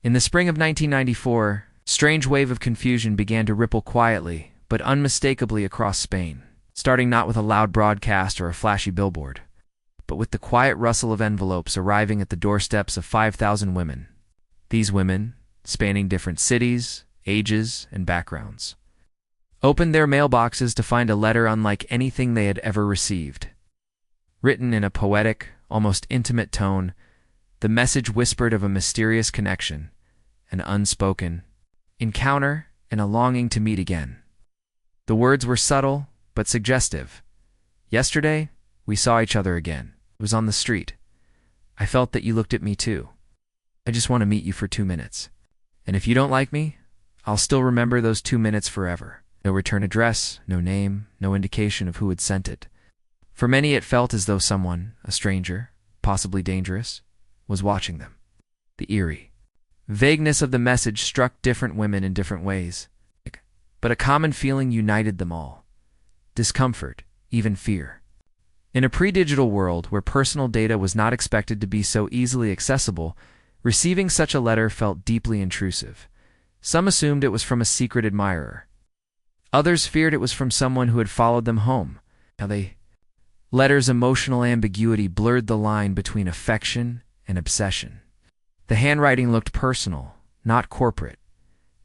In the spring of 1994, a strange wave of confusion began to ripple quietly, but unmistakably across Spain, starting not with a loud broadcast or a flashy billboard, but with the quiet rustle of envelopes arriving at the doorsteps of 5,000 women. These women, spanning different cities, ages, and backgrounds, opened their mailboxes to find a letter unlike anything they had ever received. Written in a poetic, almost intimate tone, the message whispered of a mysterious connection, an unspoken encounter, and a longing to meet again. The words were subtle, but suggestive. "Yesterday, we saw each other again. It was on the street. I felt that you looked at me too. I just want to meet you for 2 minutes. And if you don't like me, I'll still remember those 2 minutes forever." No return address, no name, no indication of who had sent it. For many it felt as though someone, a stranger, possibly dangerous, was watching them. The eerie vagueness of the message struck different women in different ways, but a common feeling united them all: discomfort, even fear. In a pre-digital world where personal data was not expected to be so easily accessible, receiving such a letter felt deeply intrusive. Some assumed it was from a secret admirer. Others feared it was from someone who had followed them home. Letter's emotional ambiguity blurred the line between affection and obsession. The handwriting looked personal, not corporate,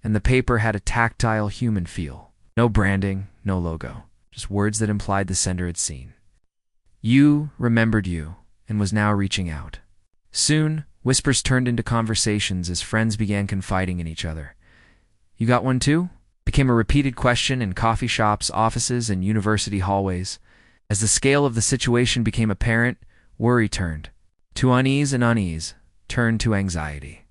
and the paper had a tactile human feel. No branding, no logo, just words that implied the sender had seen. You remembered you and was now reaching out. Soon, whispers turned into conversations as friends began confiding in each other. "You got one too?" became a repeated question in coffee shops, offices, and university hallways. As the scale of the situation became apparent, worry turned to unease, and unease turned to anxiety.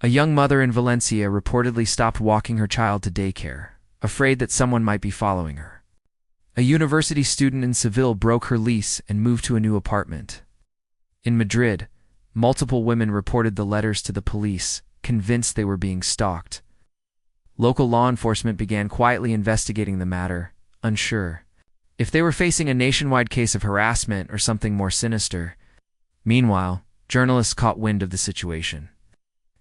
A young mother in Valencia reportedly stopped walking her child to daycare, afraid that someone might be following her. A university student in Seville broke her lease and moved to a new apartment. In Madrid, multiple women reported the letters to the police, convinced they were being stalked. Local law enforcement began quietly investigating the matter, unsure if they were facing a nationwide case of harassment or something more sinister. Meanwhile, journalists caught wind of the situation.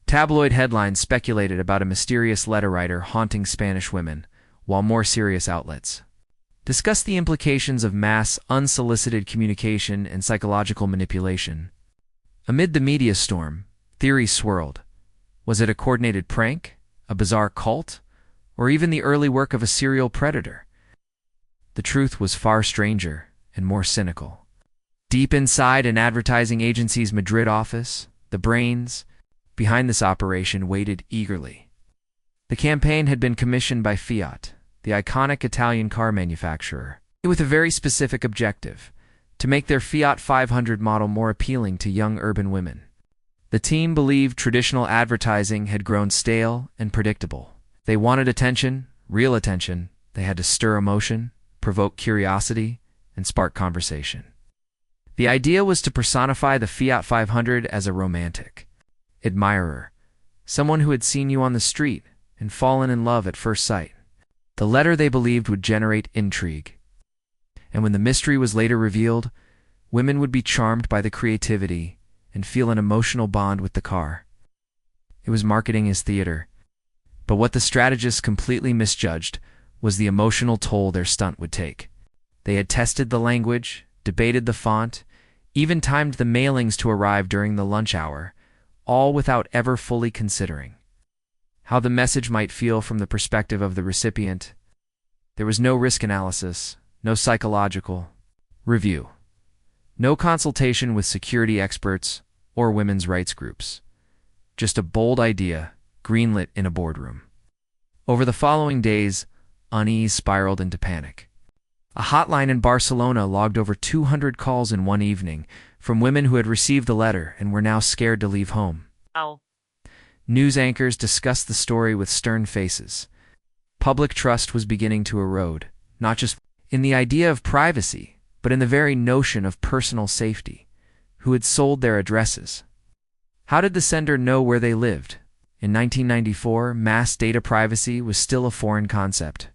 Tabloid headlines speculated about a mysterious letter writer haunting Spanish women, while more serious outlets discussed the implications of mass, unsolicited communication and psychological manipulation. Amid the media storm, theories swirled. Was it a coordinated prank, a bizarre cult, or even the early work of a serial predator? The truth was far stranger and more cynical. Deep inside an advertising agency's Madrid office, the brains behind this operation waited eagerly. The campaign had been commissioned by Fiat, the iconic Italian car manufacturer, with a very specific objective: to make their Fiat 500 model more appealing to young urban women. The team believed traditional advertising had grown stale and predictable. They wanted attention, real attention. They had to stir emotion, provoke curiosity, and spark conversation. The idea was to personify the Fiat 500 as a romantic admirer, someone who had seen you on the street and fallen in love at first sight. The letter, they believed, would generate intrigue. And when the mystery was later revealed, women would be charmed by the creativity and feel an emotional bond with the car. It was marketing as theater. But what the strategists completely misjudged was the emotional toll their stunt would take. They had tested the language, debated the font, even timed the mailings to arrive during the lunch hour, all without ever fully considering how the message might feel from the perspective of the recipient. There was no risk analysis, no psychological review, no consultation with security experts or women's rights groups. Just a bold idea, greenlit in a boardroom. Over the following days, unease spiraled into panic. A hotline in Barcelona logged over 200 calls in one evening from women who had received the letter and were now scared to leave home. News anchors discussed the story with stern faces. Public trust was beginning to erode, not just in the idea of privacy, but in the very notion of personal safety. Who had sold their addresses? How did the sender know where they lived? In 1994, mass data privacy was still a foreign concept.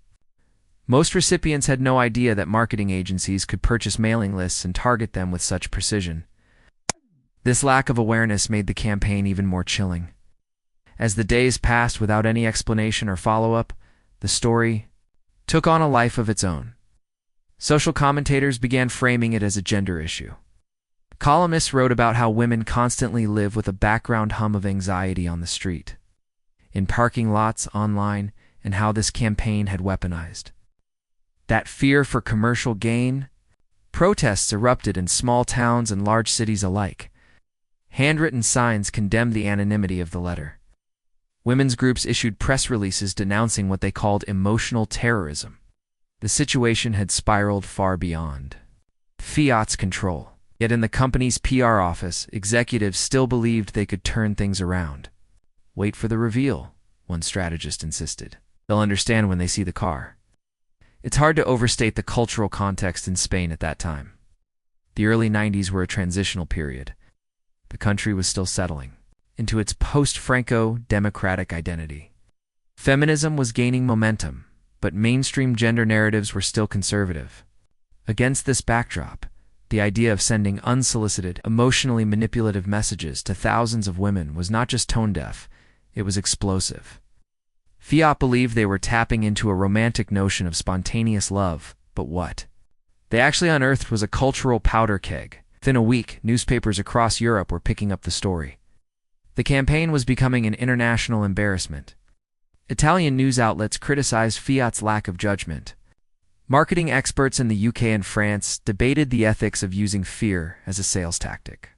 Most recipients had no idea that marketing agencies could purchase mailing lists and target them with such precision. This lack of awareness made the campaign even more chilling. As the days passed without any explanation or follow-up, the story took on a life of its own. Social commentators began framing it as a gender issue. Columnists wrote about how women constantly live with a background hum of anxiety on the street, in parking lots, online, and how this campaign had weaponized that fear for commercial gain. Protests erupted in small towns and large cities alike. Handwritten signs condemned the anonymity of the letter. Women's groups issued press releases denouncing what they called emotional terrorism. The situation had spiraled far beyond Fiat's control. Yet in the company's PR office, executives still believed they could turn things around. "Wait for the reveal," one strategist insisted. "They'll understand when they see the car." It's hard to overstate the cultural context in Spain at that time. The early 90s were a transitional period. The country was still settling into its post-Franco democratic identity. Feminism was gaining momentum, but mainstream gender narratives were still conservative. Against this backdrop, the idea of sending unsolicited, emotionally manipulative messages to thousands of women was not just tone-deaf, it was explosive. Fiat believed they were tapping into a romantic notion of spontaneous love, but what they actually unearthed was a cultural powder keg. Within a week, newspapers across Europe were picking up the story. The campaign was becoming an international embarrassment. Italian news outlets criticized Fiat's lack of judgment. Marketing experts in the UK and France debated the ethics of using fear as a sales tactic.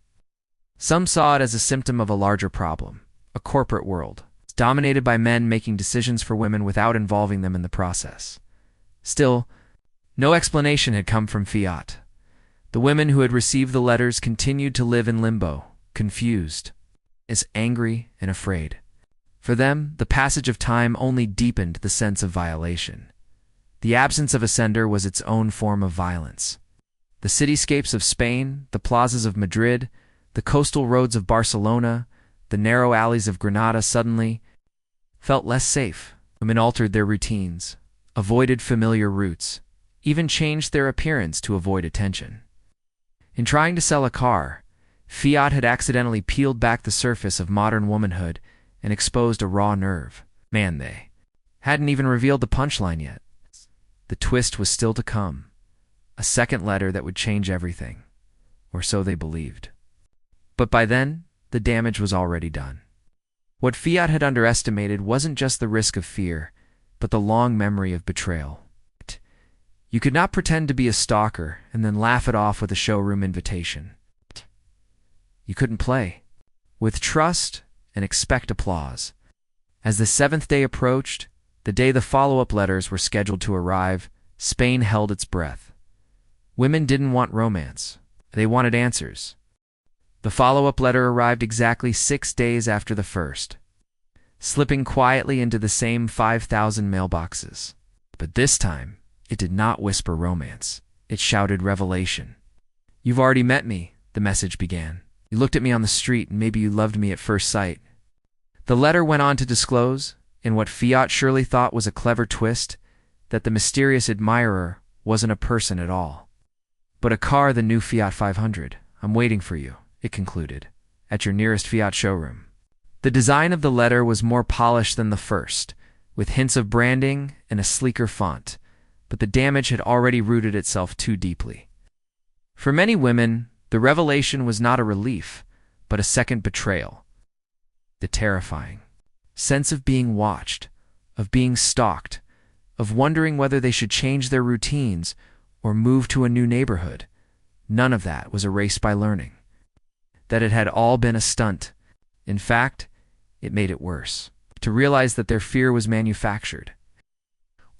Some saw it as a symptom of a larger problem, a corporate world dominated by men making decisions for women without involving them in the process. Still, no explanation had come from Fiat. The women who had received the letters continued to live in limbo, confused, as angry and afraid. For them, the passage of time only deepened the sense of violation. The absence of a sender was its own form of violence. The cityscapes of Spain, the plazas of Madrid, the coastal roads of Barcelona, the narrow alleys of Granada suddenly felt less safe. Women altered their routines, avoided familiar routes, even changed their appearance to avoid attention. In trying to sell a car, Fiat had accidentally peeled back the surface of modern womanhood and exposed a raw nerve. Man, they hadn't even revealed the punchline yet. The twist was still to come. A second letter that would change everything. Or so they believed. But by then, the damage was already done. What Fiat had underestimated wasn't just the risk of fear, but the long memory of betrayal. You could not pretend to be a stalker and then laugh it off with a showroom invitation. You couldn't play with trust and expect applause. As the seventh day approached, the day the follow-up letters were scheduled to arrive, Spain held its breath. Women didn't want romance. They wanted answers. The follow-up letter arrived exactly 6 days after the first, slipping quietly into the same 5,000 mailboxes. But this time, it did not whisper romance. It shouted revelation. "You've already met me," the message began. "You looked at me on the street and maybe you loved me at first sight." The letter went on to disclose, in what Fiat surely thought was a clever twist, that the mysterious admirer wasn't a person at all, but a car, the new Fiat 500. "I'm waiting for you," it concluded, "at your nearest Fiat showroom." The design of the letter was more polished than the first, with hints of branding and a sleeker font, but the damage had already rooted itself too deeply. For many women, the revelation was not a relief, but a second betrayal. The terrifying sense of being watched, of being stalked, of wondering whether they should change their routines or move to a new neighborhood. None of that was erased by learning that it had all been a stunt. In fact, it made it worse. To realize that their fear was manufactured,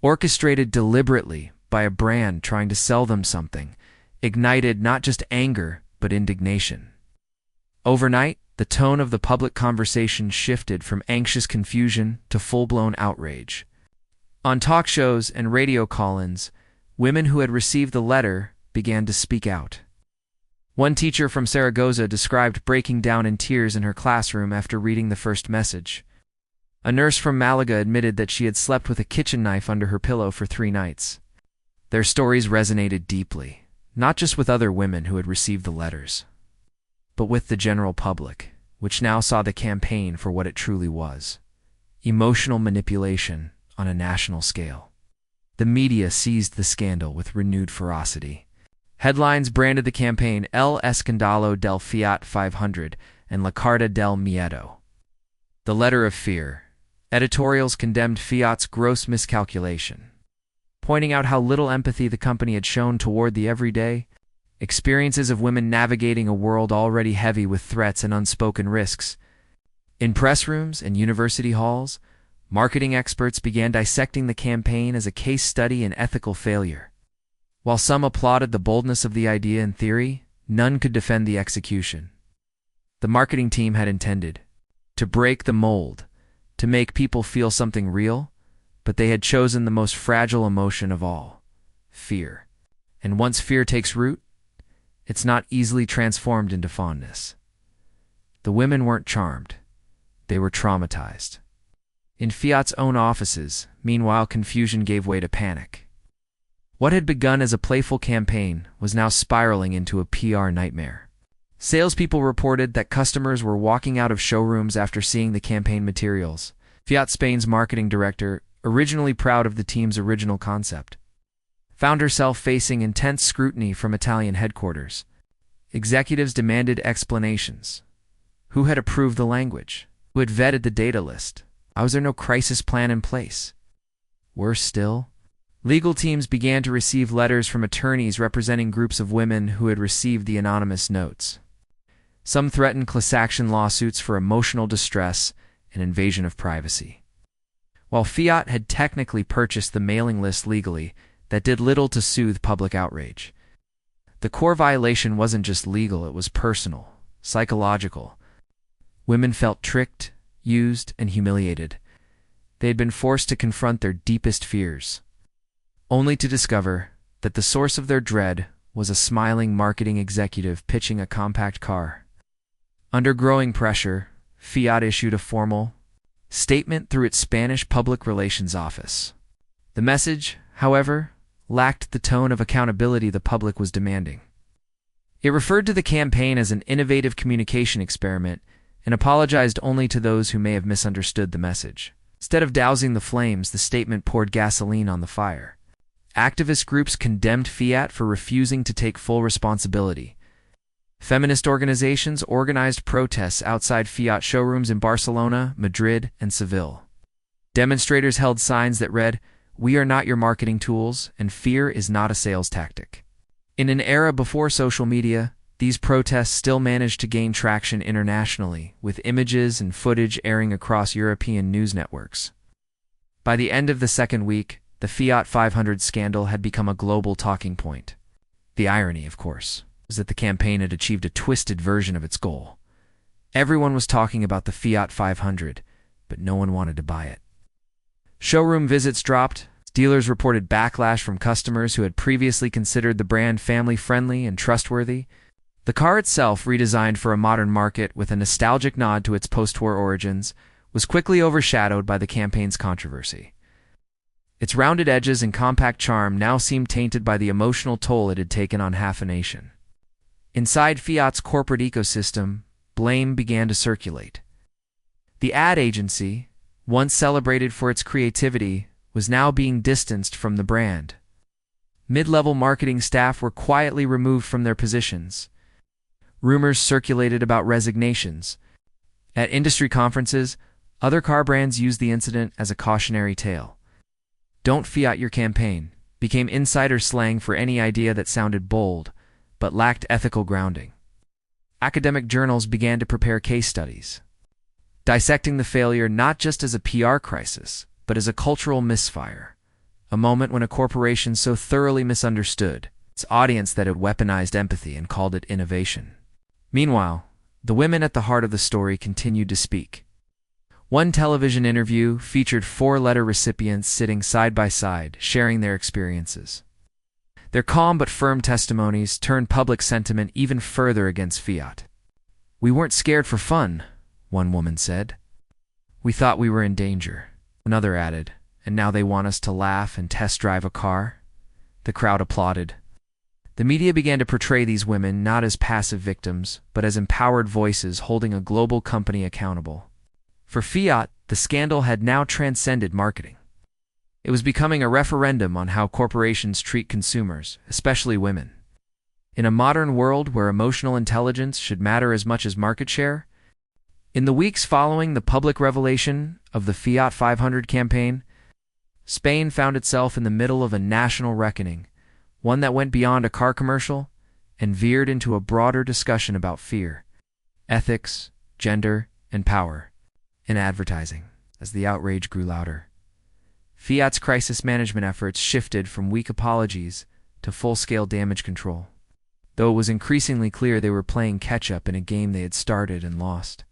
orchestrated deliberately by a brand trying to sell them something, ignited not just anger, but indignation. Overnight, the tone of the public conversation shifted from anxious confusion to full-blown outrage. On talk shows and radio call-ins, women who had received the letter began to speak out. One teacher from Zaragoza described breaking down in tears in her classroom after reading the first message. A nurse from Malaga admitted that she had slept with a kitchen knife under her pillow for 3 nights. Their stories resonated deeply, not just with other women who had received the letters, but with the general public. which now saw the campaign for what it truly was: emotional manipulation on a national scale. The media seized the scandal with renewed ferocity. Headlines branded the campaign El Escándalo del Fiat 500 and La Carta del Miedo, the letter of fear. Editorials condemned Fiat's gross miscalculation, pointing out how little empathy the company had shown toward the everyday experiences of women navigating a world already heavy with threats and unspoken risks. In press rooms and university halls, marketing experts began dissecting the campaign as a case study in ethical failure. While some applauded the boldness of the idea in theory, none could defend the execution. The marketing team had intended to break the mold, to make people feel something real, but they had chosen the most fragile emotion of all: fear. And once fear takes root, it's not easily transformed into fondness. The women weren't charmed. They were traumatized. In Fiat's own offices, meanwhile, confusion gave way to panic. What had begun as a playful campaign was now spiraling into a PR nightmare. Salespeople reported that customers were walking out of showrooms after seeing the campaign materials. Fiat Spain's marketing director, originally proud of the team's original concept, found herself facing intense scrutiny from Italian headquarters. Executives demanded explanations. Who had approved the language? Who had vetted the data list? Why was there no crisis plan in place? Worse still, legal teams began to receive letters from attorneys representing groups of women who had received the anonymous notes. Some threatened class action lawsuits for emotional distress and invasion of privacy. While Fiat had technically purchased the mailing list legally, that did little to soothe public outrage. The core violation wasn't just legal, it was personal, psychological. Women felt tricked, used, and humiliated. They had been forced to confront their deepest fears, only to discover that the source of their dread was a smiling marketing executive pitching a compact car. Under growing pressure, Fiat issued a formal statement through its Spanish public relations office. The message, however, lacked the tone of accountability the public was demanding. It referred to the campaign as an innovative communication experiment and apologized only to those who may have misunderstood the message. Instead of dousing the flames, the statement poured gasoline on the fire. Activist groups condemned Fiat for refusing to take full responsibility. Feminist organizations organized protests outside Fiat showrooms in Barcelona, Madrid, and Seville. Demonstrators held signs that read, "We are not your marketing tools, and fear is not a sales tactic." In an era before social media, these protests still managed to gain traction internationally, with images and footage airing across European news networks. By the end of the second week, the Fiat 500 scandal had become a global talking point. The irony, of course, was that the campaign had achieved a twisted version of its goal. Everyone was talking about the Fiat 500, but no one wanted to buy it. Showroom visits dropped. Dealers reported backlash from customers who had previously considered the brand family-friendly and trustworthy. The car itself, redesigned for a modern market with a nostalgic nod to its post-war origins, was quickly overshadowed by the campaign's controversy. Its rounded edges and compact charm now seemed tainted by the emotional toll it had taken on half a nation. Inside Fiat's corporate ecosystem, blame began to circulate. The ad agency, once celebrated for its creativity, was now being distanced from the brand. Mid-level marketing staff were quietly removed from their positions. Rumors circulated about resignations. At industry conferences, other car brands used the incident as a cautionary tale. "Don't Fiat your campaign" became insider slang for any idea that sounded bold, but lacked ethical grounding. Academic journals began to prepare case studies, dissecting the failure not just as a PR crisis, but as a cultural misfire, a moment when a corporation so thoroughly misunderstood its audience that it weaponized empathy and called it innovation. Meanwhile, the women at the heart of the story continued to speak. One television interview featured 4 letter recipients sitting side by side, sharing their experiences. Their calm but firm testimonies turned public sentiment even further against Fiat. "We weren't scared for fun," one woman said. "We thought we were in danger," another added, "and now they want us to laugh and test drive a car?" The crowd applauded. The media began to portray these women not as passive victims, but as empowered voices holding a global company accountable. For Fiat, the scandal had now transcended marketing. It was becoming a referendum on how corporations treat consumers, especially women. In a modern world where emotional intelligence should matter as much as market share, in the weeks following the public revelation of the Fiat 500 campaign, Spain found itself in the middle of a national reckoning, one that went beyond a car commercial and veered into a broader discussion about fear, ethics, gender, and power in advertising. As the outrage grew louder, Fiat's crisis management efforts shifted from weak apologies to full-scale damage control, though it was increasingly clear they were playing catch-up in a game they had started and lost.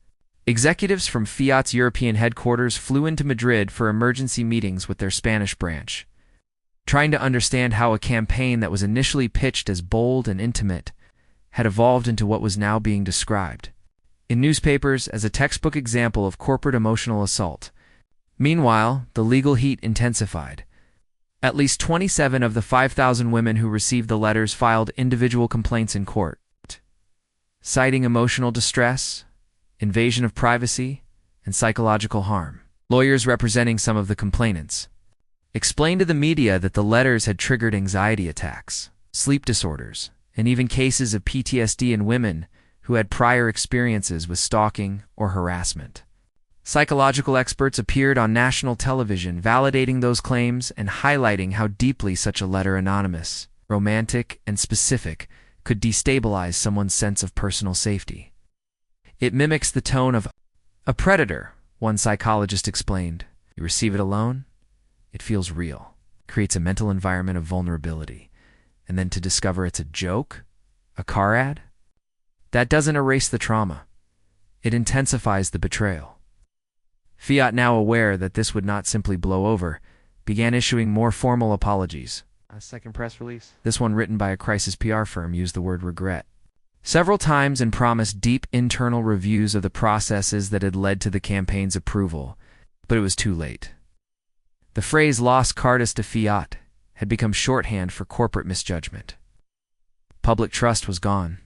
Executives from Fiat's European headquarters flew into Madrid for emergency meetings with their Spanish branch, trying to understand how a campaign that was initially pitched as bold and intimate had evolved into what was now being described in newspapers as a textbook example of corporate emotional assault. Meanwhile, the legal heat intensified. At least 27 of the 5,000 women who received the letters filed individual complaints in court, citing emotional distress, invasion of privacy, and psychological harm. Lawyers representing some of the complainants explained to the media that the letters had triggered anxiety attacks, sleep disorders, and even cases of PTSD in women who had prior experiences with stalking or harassment. Psychological experts appeared on national television validating those claims and highlighting how deeply such a letter, anonymous, romantic, and specific, could destabilize someone's sense of personal safety. It mimics the tone of a predator, one psychologist explained. You receive it alone, it feels real, creates a mental environment of vulnerability. And then to discover it's a joke, a car ad, that doesn't erase the trauma. It intensifies the betrayal. Fiat, now aware that this would not simply blow over, began issuing more formal apologies. A second press release, this one written by a crisis PR firm, used the word regret several times and promised deep internal reviews of the processes that had led to the campaign's approval, but it was too late. The phrase "Las Cartas de Fiat" had become shorthand for corporate misjudgment. Public trust was gone.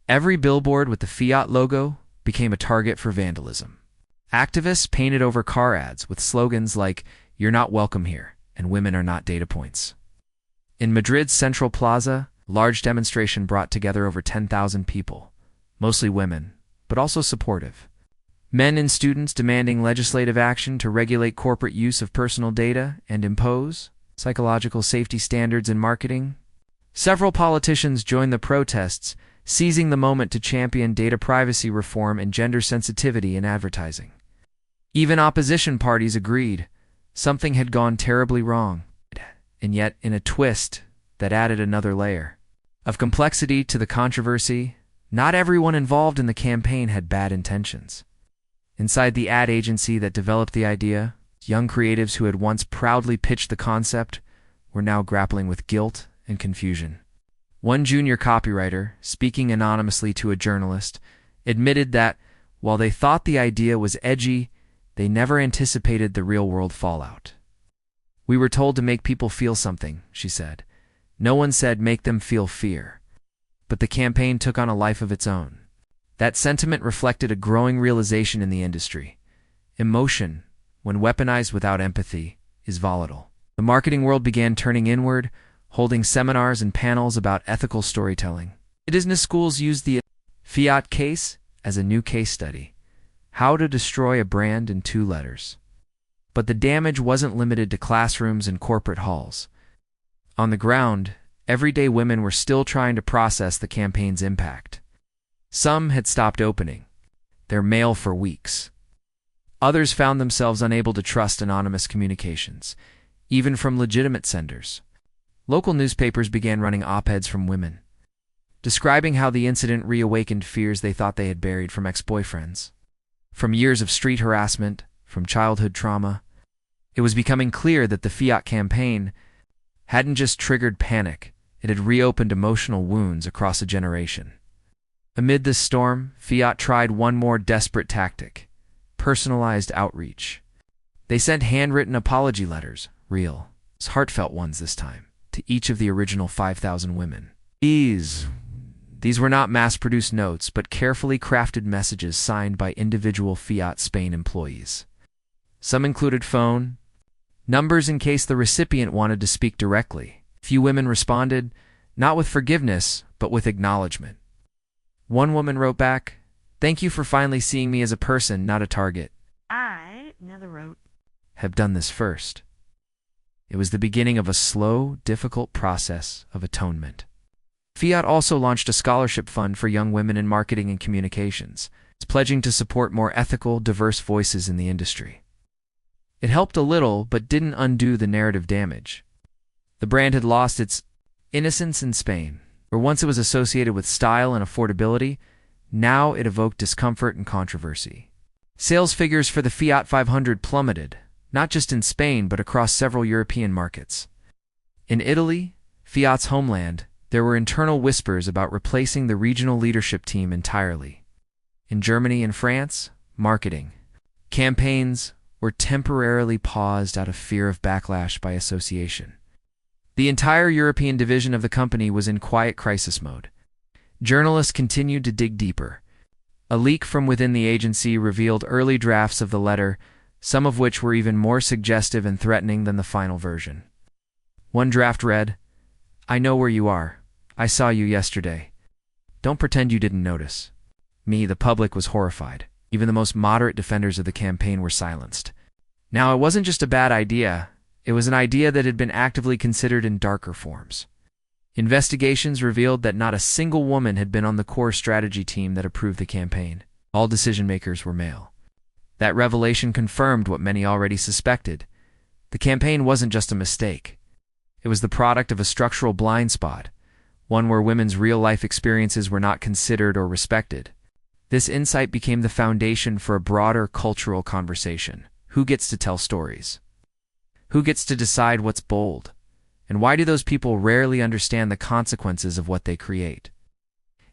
Every billboard with the Fiat logo became a target for vandalism. Activists painted over car ads with slogans like "You're not welcome here" and "Women are not data points." In Madrid's Central Plaza, a large demonstration brought together over 10,000 people, mostly women, but also supportive. Men and students demanding legislative action to regulate corporate use of personal data and impose psychological safety standards in marketing. Several politicians joined the protests, seizing the moment to champion data privacy reform and gender sensitivity in advertising. Even opposition parties agreed something had gone terribly wrong, and yet in a twist that added another layer of complexity to the controversy, not everyone involved in the campaign had bad intentions. Inside the ad agency that developed the idea, young creatives who had once proudly pitched the concept were now grappling with guilt and confusion. One junior copywriter, speaking anonymously to a journalist, admitted that, while they thought the idea was edgy, they never anticipated the real-world fallout. "We were told to make people feel something," she said. "No one said make them feel fear." But the campaign took on a life of its own. That sentiment reflected a growing realization in the industry. Emotion, when weaponized without empathy, is volatile. The marketing world began turning inward, holding seminars and panels about ethical storytelling. Business schools used the Fiat case as a new case study. How to destroy a brand in 2 letters. But the damage wasn't limited to classrooms and corporate halls. On the ground, everyday women were still trying to process the campaign's impact. Some had stopped opening their mail for weeks. Others found themselves unable to trust anonymous communications, even from legitimate senders. Local newspapers began running op-eds from women, describing how the incident reawakened fears they thought they had buried from ex-boyfriends. From years of street harassment, from childhood trauma, it was becoming clear that the Fiat campaign hadn't just triggered panic, it had reopened emotional wounds across a generation. Amid this storm, Fiat tried one more desperate tactic: personalized outreach. They sent handwritten apology letters, real, heartfelt ones this time, to each of the original 5,000 women. These were not mass-produced notes, but carefully crafted messages signed by individual Fiat Spain employees. Some included phone numbers in case the recipient wanted to speak directly. Few women responded, not with forgiveness, but with acknowledgement. One woman wrote back, "Thank you for finally seeing me as a person, not a target." Another wrote, "Have done this first." It was the beginning of a slow, difficult process of atonement. Fiat also launched a scholarship fund for young women in marketing and communications, pledging to support more ethical, diverse voices in the industry. It helped a little, but didn't undo the narrative damage. The brand had lost its innocence in Spain, where once it was associated with style and affordability, now it evoked discomfort and controversy. Sales figures for the Fiat 500 plummeted, not just in Spain but across several European markets. In Italy, Fiat's homeland, there were internal whispers about replacing the regional leadership team entirely. In Germany and France, marketing campaigns were temporarily paused out of fear of backlash by association. The entire European division of the company was in quiet crisis mode. Journalists continued to dig deeper. A leak from within the agency revealed early drafts of the letter, some of which were even more suggestive and threatening than the final version. One draft read, "I know where you are. I saw you yesterday. Don't pretend you didn't notice." The public, was horrified. Even the most moderate defenders of the campaign were silenced. Now, it wasn't just a bad idea. It was an idea that had been actively considered in darker forms. Investigations revealed that not a single woman had been on the core strategy team that approved the campaign. All decision-makers were male. That revelation confirmed what many already suspected. The campaign wasn't just a mistake. It was the product of a structural blind spot, one where women's real-life experiences were not considered or respected. This insight became the foundation for a broader cultural conversation. Who gets to tell stories? Who gets to decide what's bold? And why do those people rarely understand the consequences of what they create?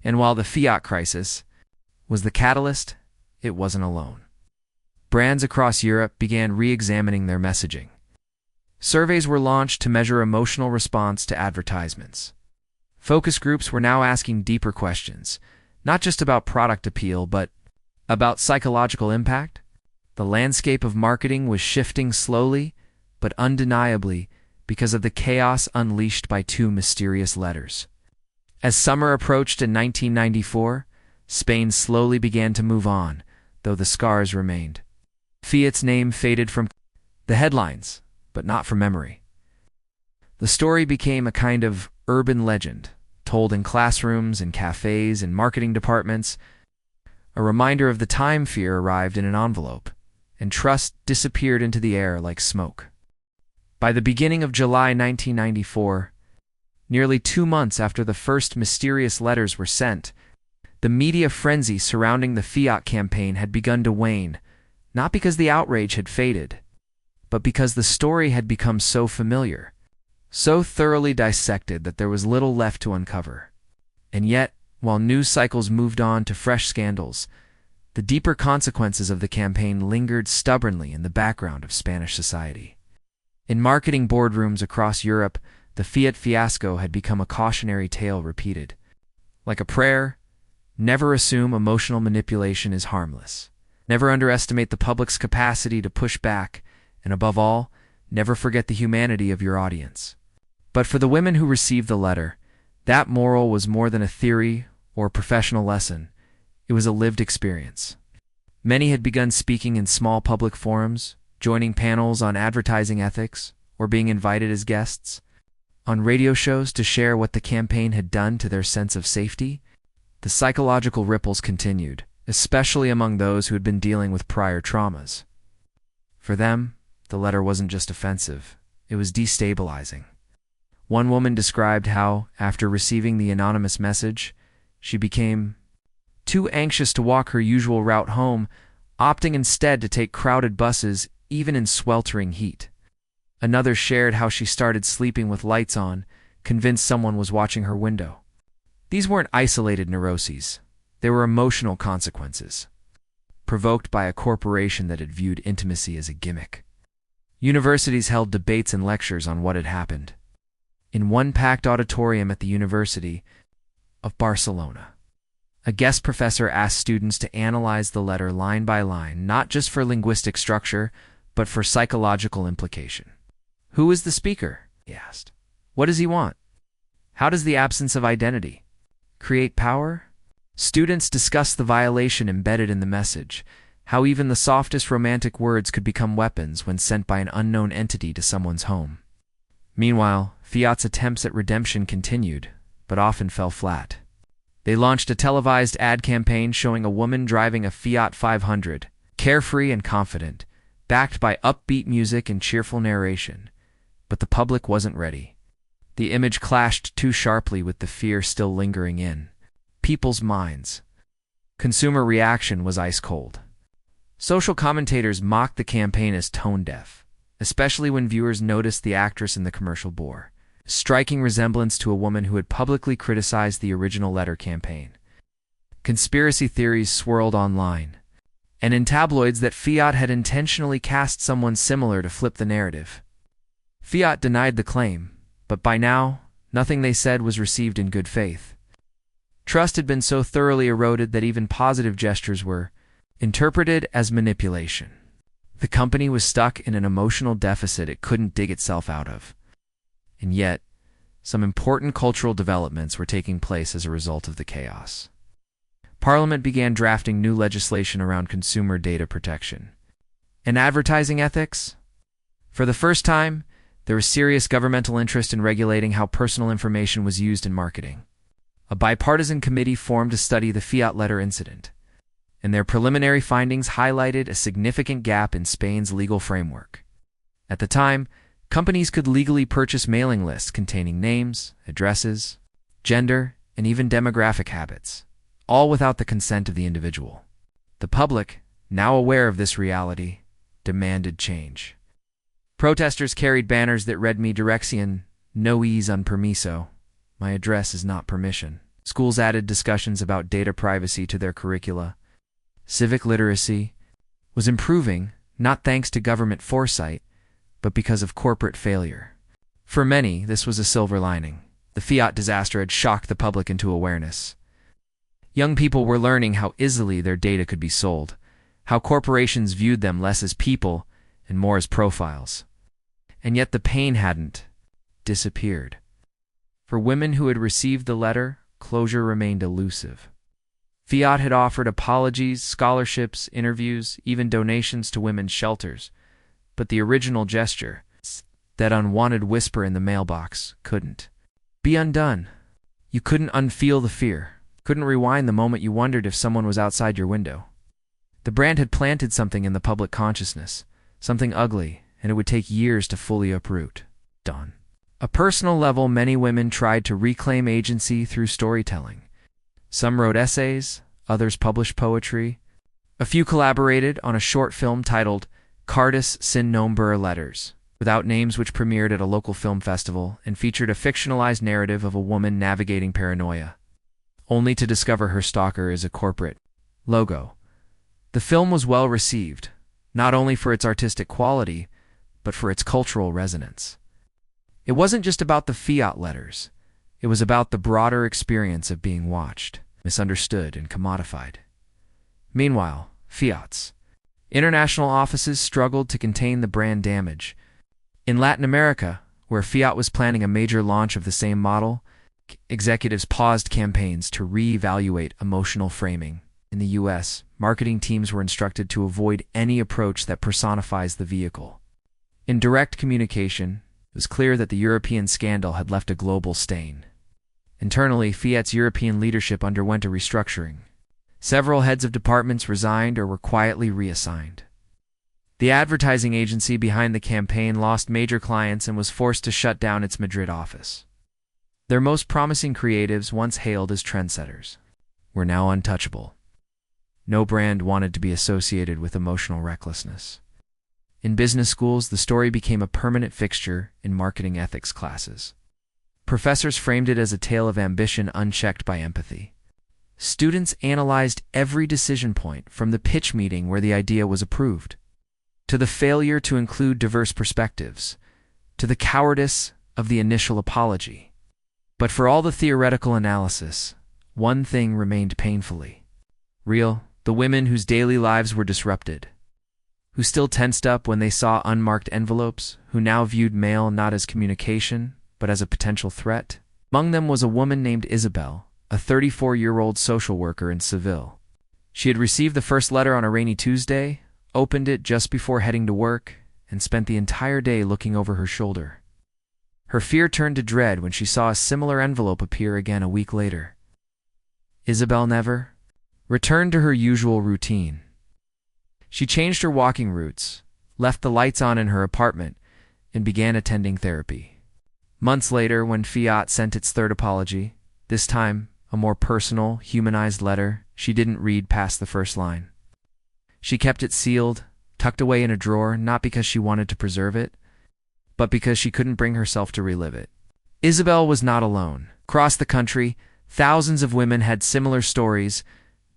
And while the Fiat crisis was the catalyst, it wasn't alone. Brands across Europe began re-examining their messaging. Surveys were launched to measure emotional response to advertisements. Focus groups were now asking deeper questions, not just about product appeal, but about psychological impact. The landscape of marketing was shifting slowly, but undeniably, because of the chaos unleashed by two mysterious letters. As summer approached in 1994, Spain slowly began to move on, though the scars remained. Fiat's name faded from the headlines, but not from memory. The story became a kind of urban legend, told in classrooms and cafes and marketing departments. A reminder of the time fear arrived in an envelope, and trust disappeared into the air like smoke. By the beginning of July 1994, nearly 2 months after the first mysterious letters were sent, the media frenzy surrounding the Fiat campaign had begun to wane, not because the outrage had faded, but because the story had become so familiar, so thoroughly dissected that there was little left to uncover. And yet, while news cycles moved on to fresh scandals, the deeper consequences of the campaign lingered stubbornly in the background of Spanish society. In marketing boardrooms across Europe, the Fiat fiasco had become a cautionary tale repeated. Like a prayer, never assume emotional manipulation is harmless. Never underestimate the public's capacity to push back, and above all, never forget the humanity of your audience. But for the women who received the letter, that moral was more than a theory or a professional lesson. It was a lived experience. Many had begun speaking in small public forums, joining panels on advertising ethics, or being invited as guests on radio shows to share what the campaign had done to their sense of safety. The psychological ripples continued, especially among those who had been dealing with prior traumas. For them, the letter wasn't just offensive, it was destabilizing. One woman described how, after receiving the anonymous message, she became too anxious to walk her usual route home, opting instead to take crowded buses even in sweltering heat. Another shared how she started sleeping with lights on, convinced someone was watching her window. These weren't isolated neuroses. They were emotional consequences, provoked by a corporation that had viewed intimacy as a gimmick. Universities held debates and lectures on what had happened. In one packed auditorium at the university, of Barcelona. A guest professor asked students to analyze the letter line by line, not just for linguistic structure, but for psychological implication. "Who is the speaker?" he asked. "What does he want? How does the absence of identity create power?" Students discussed the violation embedded in the message, how even the softest romantic words could become weapons when sent by an unknown entity to someone's home. Meanwhile, Fiat's attempts at redemption continued, but often fell flat. They launched a televised ad campaign showing a woman driving a Fiat 500, carefree and confident, backed by upbeat music and cheerful narration. But the public wasn't ready. The image clashed too sharply with the fear still lingering in people's minds. Consumer reaction was ice cold. Social commentators mocked the campaign as tone-deaf, especially when viewers noticed the actress in the commercial bore striking resemblance to a woman who had publicly criticized the original letter campaign. Conspiracy theories swirled online, and in tabloids that Fiat had intentionally cast someone similar to flip the narrative. Fiat denied the claim, but by now, nothing they said was received in good faith. Trust had been so thoroughly eroded that even positive gestures were interpreted as manipulation. The company was stuck in an emotional deficit it couldn't dig itself out of. And yet, some important cultural developments were taking place as a result of the chaos. Parliament began drafting new legislation around consumer data protection and advertising ethics. For the first time, there was serious governmental interest in regulating how personal information was used in marketing. A bipartisan committee formed to study the Fiat letter incident, and their preliminary findings highlighted a significant gap in Spain's legal framework. At the time, companies could legally purchase mailing lists containing names, addresses, gender, and even demographic habits, all without the consent of the individual. The public, now aware of this reality, demanded change. Protesters carried banners that read "Mi dirección no es un permiso," "My address is not permission." Schools added discussions about data privacy to their curricula. Civic literacy was improving, not thanks to government foresight, but because of corporate failure. For many, this was a silver lining. The Fiat disaster had shocked the public into awareness. Young people were learning how easily their data could be sold, how corporations viewed them less as people and more as profiles. And yet the pain hadn't disappeared. For women who had received the letter, closure remained elusive. Fiat had offered apologies, scholarships, interviews, even donations to women's shelters, but the original gesture, that unwanted whisper in the mailbox, couldn't be undone. You couldn't unfeel the fear, couldn't rewind the moment you wondered if someone was outside your window. The brand had planted something in the public consciousness, something ugly, and it would take years to fully uproot. On a personal level, many women tried to reclaim agency through storytelling. Some wrote essays, others published poetry. A few collaborated on a short film titled Cartas sin nombre letters, without names, which premiered at a local film festival and featured a fictionalized narrative of a woman navigating paranoia, only to discover her stalker is a corporate logo. The film was well received, not only for its artistic quality, but for its cultural resonance. It wasn't just about the Fiat letters. It was about the broader experience of being watched, misunderstood, and commodified. Meanwhile, Fiat's international offices struggled to contain the brand damage. In Latin America, where Fiat was planning a major launch of the same model, executives paused campaigns to re-evaluate emotional framing. In the US, marketing teams were instructed to avoid any approach that personifies the vehicle. In direct communication, it was clear that the European scandal had left a global stain. Internally, Fiat's European leadership underwent a restructuring. Several heads of departments resigned or were quietly reassigned. The advertising agency behind the campaign lost major clients and was forced to shut down its Madrid office. Their most promising creatives, once hailed as trendsetters, were now untouchable. No brand wanted to be associated with emotional recklessness. In business schools, the story became a permanent fixture in marketing ethics classes. Professors framed it as a tale of ambition unchecked by empathy. Students analyzed every decision point, from the pitch meeting where the idea was approved, to the failure to include diverse perspectives, to the cowardice of the initial apology. But for all the theoretical analysis, one thing remained painfully real: the women whose daily lives were disrupted, who still tensed up when they saw unmarked envelopes, who now viewed mail not as communication, but as a potential threat. Among them was a woman named Isabel, a 34-year-old social worker in Seville. She had received the first letter on a rainy Tuesday, opened it just before heading to work, and spent the entire day looking over her shoulder. Her fear turned to dread when she saw a similar envelope appear again a week later. Isabel never returned to her usual routine. She changed her walking routes, left the lights on in her apartment, and began attending therapy. Months later, when Fiat sent its third apology, this time a more personal, humanized letter, she didn't read past the first line. She kept it sealed, tucked away in a drawer, not because she wanted to preserve it, but because she couldn't bring herself to relive it. Isabel was not alone. Across the country, thousands of women had similar stories,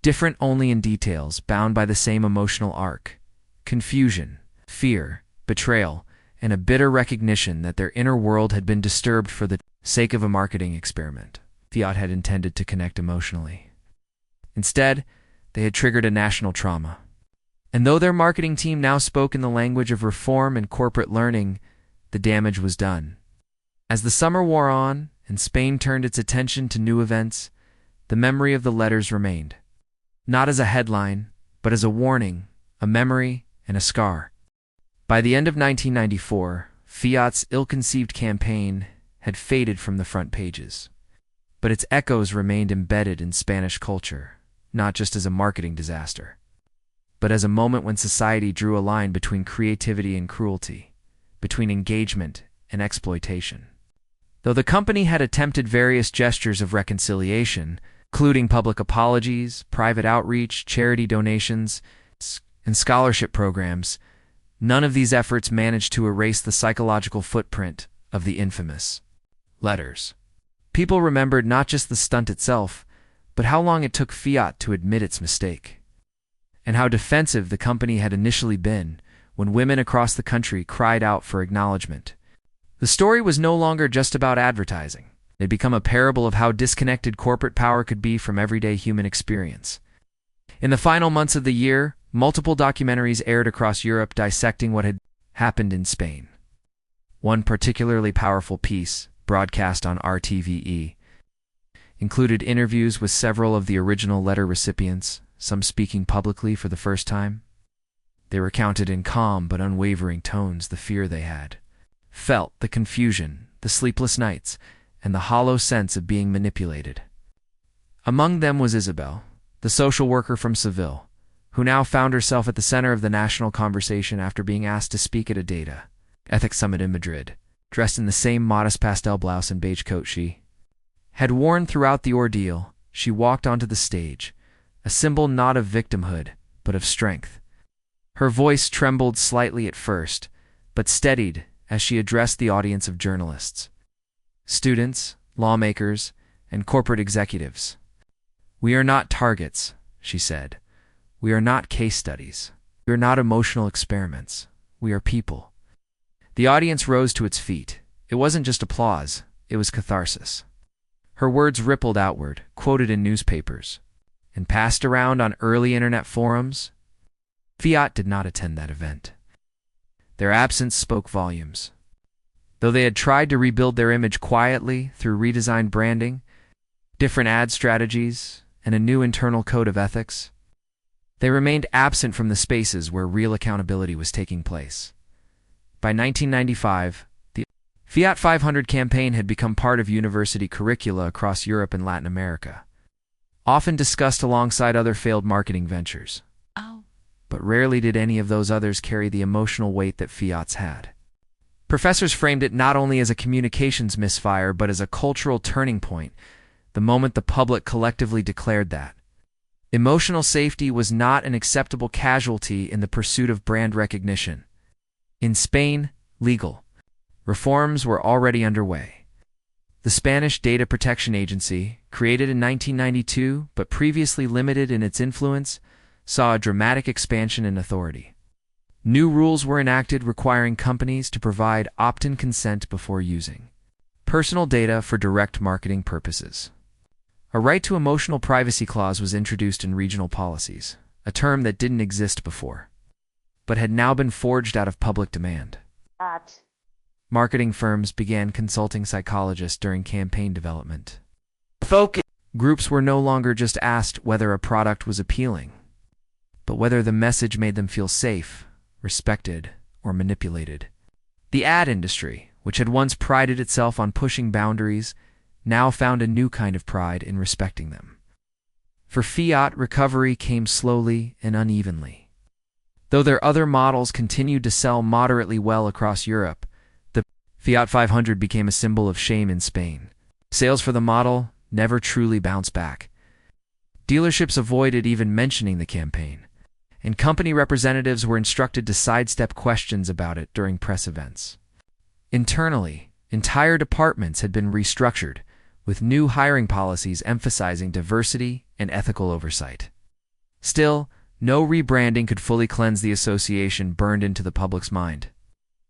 different only in details, bound by the same emotional arc: confusion, fear, betrayal, and a bitter recognition that their inner world had been disturbed for the sake of a marketing experiment Fiat had intended to connect emotionally. Instead, they had triggered a national trauma. And though their marketing team now spoke in the language of reform and corporate learning, the damage was done. As the summer wore on and Spain turned its attention to new events, the memory of the letters remained. Not as a headline, but as a warning, a memory, and a scar. By the end of 1994, Fiat's ill-conceived campaign had faded from the front pages. But its echoes remained embedded in Spanish culture, not just as a marketing disaster, but as a moment when society drew a line between creativity and cruelty, between engagement and exploitation. Though the company had attempted various gestures of reconciliation, including public apologies, private outreach, charity donations, and scholarship programs, none of these efforts managed to erase the psychological footprint of the infamous letters. People remembered not just the stunt itself, but how long it took Fiat to admit its mistake, and how defensive the company had initially been when women across the country cried out for acknowledgement. The story was no longer just about advertising. It had become a parable of how disconnected corporate power could be from everyday human experience. In the final months of the year, multiple documentaries aired across Europe dissecting what had happened in Spain. One particularly powerful piece, broadcast on RTVE, included interviews with several of the original letter recipients, some speaking publicly for the first time. They recounted in calm but unwavering tones the fear they had felt, the confusion, the sleepless nights, and the hollow sense of being manipulated. Among them was Isabel, the social worker from Seville, who now found herself at the center of the national conversation after being asked to speak at a data ethics summit in Madrid. Dressed in the same modest pastel blouse and beige coat she had worn throughout the ordeal, she walked onto the stage, a symbol not of victimhood, but of strength. Her voice trembled slightly at first, but steadied as she addressed the audience of journalists, students, lawmakers, and corporate executives. "We are not targets," she said. "We are not case studies. We are not emotional experiments. We are people." The audience rose to its feet. It wasn't just applause, it was catharsis. Her words rippled outward, quoted in newspapers, and passed around on early internet forums. Fiat did not attend that event. Their absence spoke volumes. Though they had tried to rebuild their image quietly through redesigned branding, different ad strategies, and a new internal code of ethics, they remained absent from the spaces where real accountability was taking place. By 1995, the Fiat 500 campaign had become part of university curricula across Europe and Latin America, often discussed alongside other failed marketing ventures. But rarely did any of those others carry the emotional weight that Fiat's had. Professors framed it not only as a communications misfire, but as a cultural turning point, the moment the public collectively declared that emotional safety was not an acceptable casualty in the pursuit of brand recognition. In Spain, legal reforms were already underway. The Spanish Data Protection Agency, created in 1992 but previously limited in its influence, saw a dramatic expansion in authority. New rules were enacted requiring companies to provide opt-in consent before using personal data for direct marketing purposes. A right to emotional privacy clause was introduced in regional policies, a term that didn't exist before, but had now been forged out of public demand. Marketing firms began consulting psychologists during campaign development. Groups were no longer just asked whether a product was appealing, but whether the message made them feel safe, respected, or manipulated. The ad industry, which had once prided itself on pushing boundaries, now found a new kind of pride in respecting them. For Fiat, recovery came slowly and unevenly. Though their other models continued to sell moderately well across Europe, the Fiat 500 became a symbol of shame in Spain. Sales for the model never truly bounced back. Dealerships avoided even mentioning the campaign, and company representatives were instructed to sidestep questions about it during press events. Internally, entire departments had been restructured, with new hiring policies emphasizing diversity and ethical oversight. Still, no rebranding could fully cleanse the association burned into the public's mind.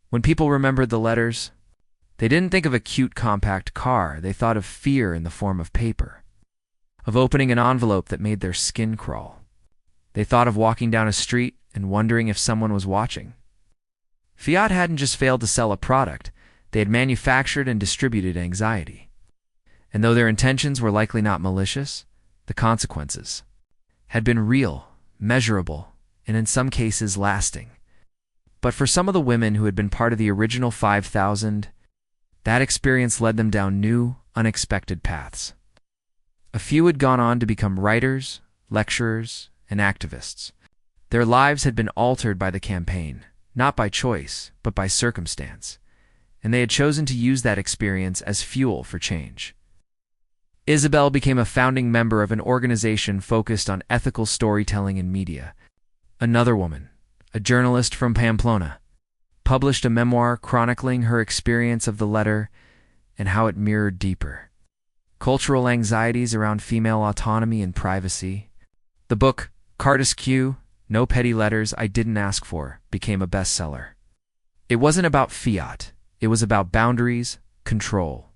When people remembered the letters, they didn't think of a cute compact car, they thought of fear in the form of paper, of opening an envelope that made their skin crawl. They thought of walking down a street and wondering if someone was watching. Fiat hadn't just failed to sell a product, they had manufactured and distributed anxiety. And though their intentions were likely not malicious, the consequences had been real, measurable, and in some cases lasting. But for some of the women who had been part of the original 5,000, that experience led them down new, unexpected paths. A few had gone on to become writers, lecturers, and activists. Their lives had been altered by the campaign, not by choice, but by circumstance, and they had chosen to use that experience as fuel for change. Isabel became a founding member of an organization focused on ethical storytelling in media. Another woman, a journalist from Pamplona, published a memoir chronicling her experience of the letter and how it mirrored deeper cultural anxieties around female autonomy and privacy. The book, Cartus Q, No Petty Letters I Didn't Ask For, became a bestseller. It wasn't about Fiat, it was about boundaries, control,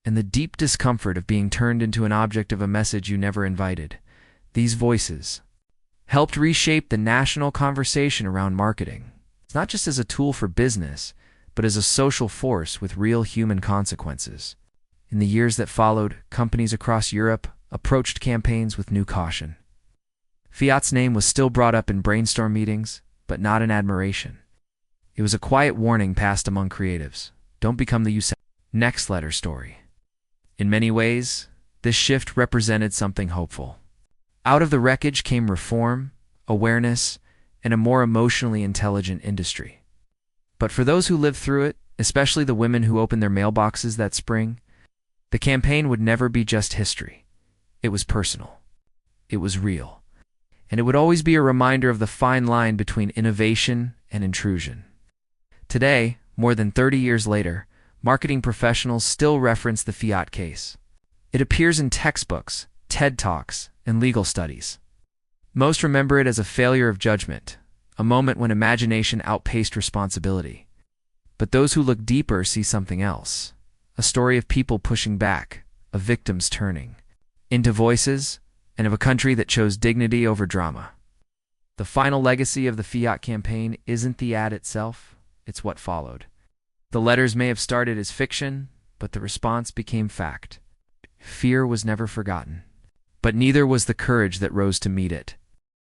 and the deep discomfort of being turned into an object of a message you never invited. These voices helped reshape the national conversation around marketing. It's not just as a tool for business, but as a social force with real human consequences. In the years that followed, companies across Europe approached campaigns with new caution. Fiat's name was still brought up in brainstorm meetings, but not in admiration. It was a quiet warning passed among creatives. Don't become the next letter story. In many ways, this shift represented something hopeful. Out of the wreckage came reform, awareness, and a more emotionally intelligent industry. But for those who lived through it, especially the women who opened their mailboxes that spring, the campaign would never be just history. It was personal. It was real. And it would always be a reminder of the fine line between innovation and intrusion. Today, more than 30 years later, marketing professionals still reference the Fiat case. It appears in textbooks, TED Talks, and legal studies. Most remember it as a failure of judgment, a moment when imagination outpaced responsibility. But those who look deeper see something else, a story of people pushing back, of victims turning into voices, and of a country that chose dignity over drama. The final legacy of the Fiat campaign isn't the ad itself, it's what followed. The letters may have started as fiction, but the response became fact. Fear was never forgotten, but neither was the courage that rose to meet it.